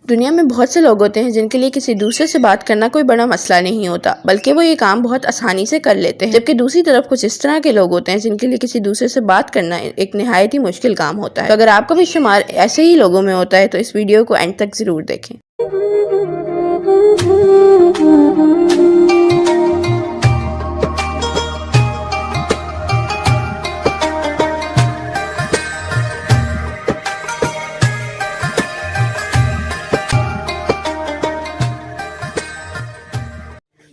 दुनिया में बहुत से लोग होते हैं जिनके लिए किसी दूसरे से बात करना कोई बड़ा मसला नहीं होता, बल्कि वो ये काम बहुत आसानी से कर लेते हैं। जबकि दूसरी तरफ कुछ इस तरह के लोग होते हैं जिनके लिए किसी दूसरे से बात करना एक निहायत ही मुश्किल काम होता है। तो अगर आपका भी शुमार ऐसे ही लोगों में होता है तो इस वीडियो को एंड तक जरूर देखें।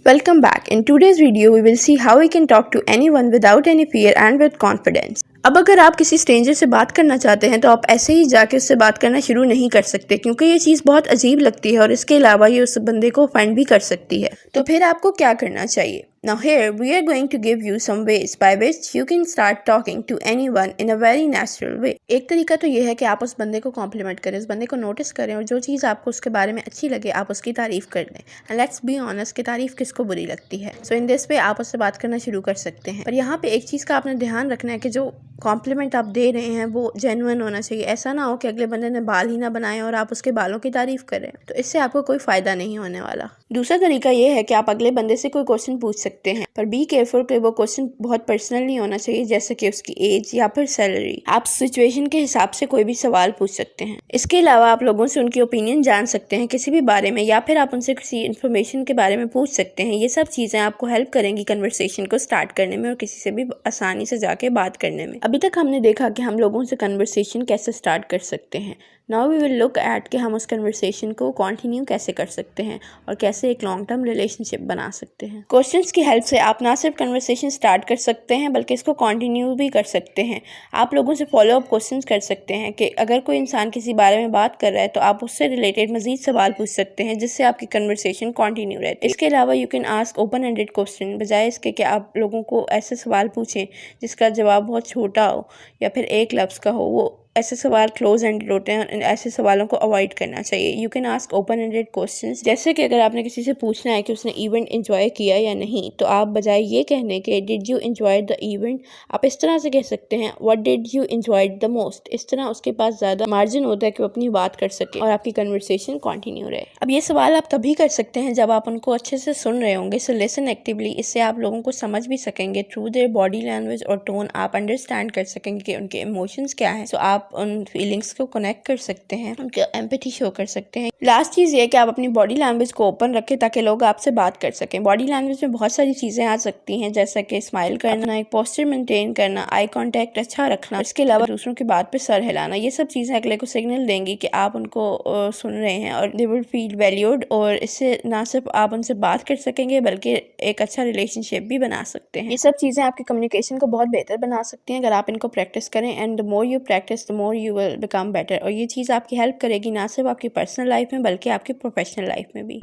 Welcome back. In today's video, we will see how we can talk to anyone without any fear and with confidence. अब अगर आप किसी स्ट्रेंजर से बात करना चाहते हैं तो आप ऐसे ही जाके उससे बात करना शुरू नहीं कर सकते, क्योंकि ये चीज़ बहुत अजीब लगती है और इसके अलावा ये उस बंदे को ऑफेंड भी कर सकती है। तो फिर आपको क्या करना चाहिए? Now here we are going to give you some ways by which you can start talking to anyone in a very natural way. एक तरीका तो ये है कि आप उस बंदे को कॉम्प्लीमेंट करें, उस बंदे को नोटिस करें और जो चीज़ आपको उसके बारे में अच्छी लगे आप उसकी तारीफ कर दें। And let's be honest कि तारीफ किसको बुरी लगती है। So in this way आप उससे बात करना शुरू कर सकते हैं। पर यहाँ पे एक चीज़ का आपने ध्यान रखना है कि जो कॉम्प्लीमेंट आप दे रहे हैं वो जेन्युइन होना चाहिए। ऐसा ना हो कि अगले बंदे ने बाल ही ना बनाए और आप उसके बालों की तारीफ करें, तो इससे आपको कोई फ़ायदा नहीं होने वाला। दूसरा तरीका ये है कि आप अगले बंदे से कोई क्वेश्चन पूछ सकते हैं, पर बी केयरफुल कि वो क्वेश्चन बहुत पर्सनल नहीं होना चाहिए, जैसे कि उसकी एज या फिर सैलरी। आप सिचुएशन के हिसाब से कोई भी सवाल पूछ सकते हैं। इसके अलावा आप लोगों से उनकी ओपिनियन जान सकते हैं किसी भी बारे में, या फिर आप उनसे किसी इन्फॉर्मेशन के बारे में पूछ सकते हैं। ये सब चीज़ें आपको हेल्प करेंगी कन्वर्सेशन को स्टार्ट करने में और किसी से भी आसानी से जाके बात करने में। अभी तक हमने देखा कि हम लोगों से कन्वर्सेशन कैसे स्टार्ट कर सकते हैं। Now we will look at कि हम उस कन्वर्सेशन को कंटिन्यू कैसे कर सकते हैं और कैसे एक लॉन्ग टर्म रिलेशनशिप बना सकते हैं। क्वेश्चंस की हेल्प से आप ना सिर्फ कन्वर्सेशन स्टार्ट कर सकते हैं बल्कि इसको कंटिन्यू भी कर सकते हैं। आप लोगों से फॉलो अप क्वेश्चंस कर सकते हैं कि अगर कोई इंसान किसी बारे में बात कर रहा है तो आप उससे रिलेटेड मजीद सवाल पूछ सकते हैं, जिससे आपकी कन्वर्सेशन कंटिन्यू रहती है। इसके अलावा you can ask open ended question, बजाय इसके कि आप लोगों को ऐसे सवाल पूछें जिसका जवाब बहुत छोटा हो या फिर एक लफ्ज़ का हो। वो ऐसे सवाल क्लोज एंडेड होते हैं और ऐसे सवालों को अवॉइड करना चाहिए। You can ask open ended questions, जैसे कि अगर आपने किसी से पूछना है कि उसने इवेंट एंजॉय किया या नहीं, तो आप बजाय ये कहने के did you enjoy the event, आप इस तरह से कह सकते हैं what did you enjoy the most. इस तरह उसके पास ज़्यादा मार्जिन होता है कि वो अपनी बात कर सके और आपकी कन्वर्सेशन कंटिन्यू रहे। अब ये सवाल आप तभी कर सकते हैं जब आप उनको अच्छे से सुन रहे होंगे। सो लिसन एक्टिवली, इससे आप लोगों को समझ भी सकेंगे। थ्रू देयर बॉडी लैंग्वेज और टोन आप अंडरस्टैंड कर सकेंगे कि उनके इमोशंस क्या हैं। सो आप उन फीलिंग्स को कनेक्ट कर सकते हैं, उनके एम्पैथी शो कर सकते हैं। लास्ट चीज़ ये है कि आप अपनी बॉडी लैंग्वेज को ओपन रखें ताकि लोग आपसे बात कर सकें। बॉडी लैंग्वेज में बहुत सारी चीज़ें आ सकती हैं, जैसा कि स्माइल करना, एक पोस्चर मेंटेन करना, आई कांटेक्ट अच्छा रखना, इसके अलावा दूसरों की बात पे सर हिलाना। ये सब चीज़ें अगले को सिग्नल देंगी कि आप उनको सुन रहे हैं और दे विल फील वैल्यूड, और इससे ना सिर्फ आप उनसे बात कर सकेंगे बल्कि एक अच्छा रिलेशनशिप भी बना सकते हैं। ये सब चीज़ें आपकी कम्युनिकेशन को बहुत बेहतर बना सकती हैं अगर आप इनको प्रैक्टिस करें। And the more you practice the more you will become better. और ये चीज़ आपकी हेल्प करेगी ना सिर्फ आपकी पर्सनल लाइफ में बल्कि आपकी प्रोफेशनल लाइफ में भी।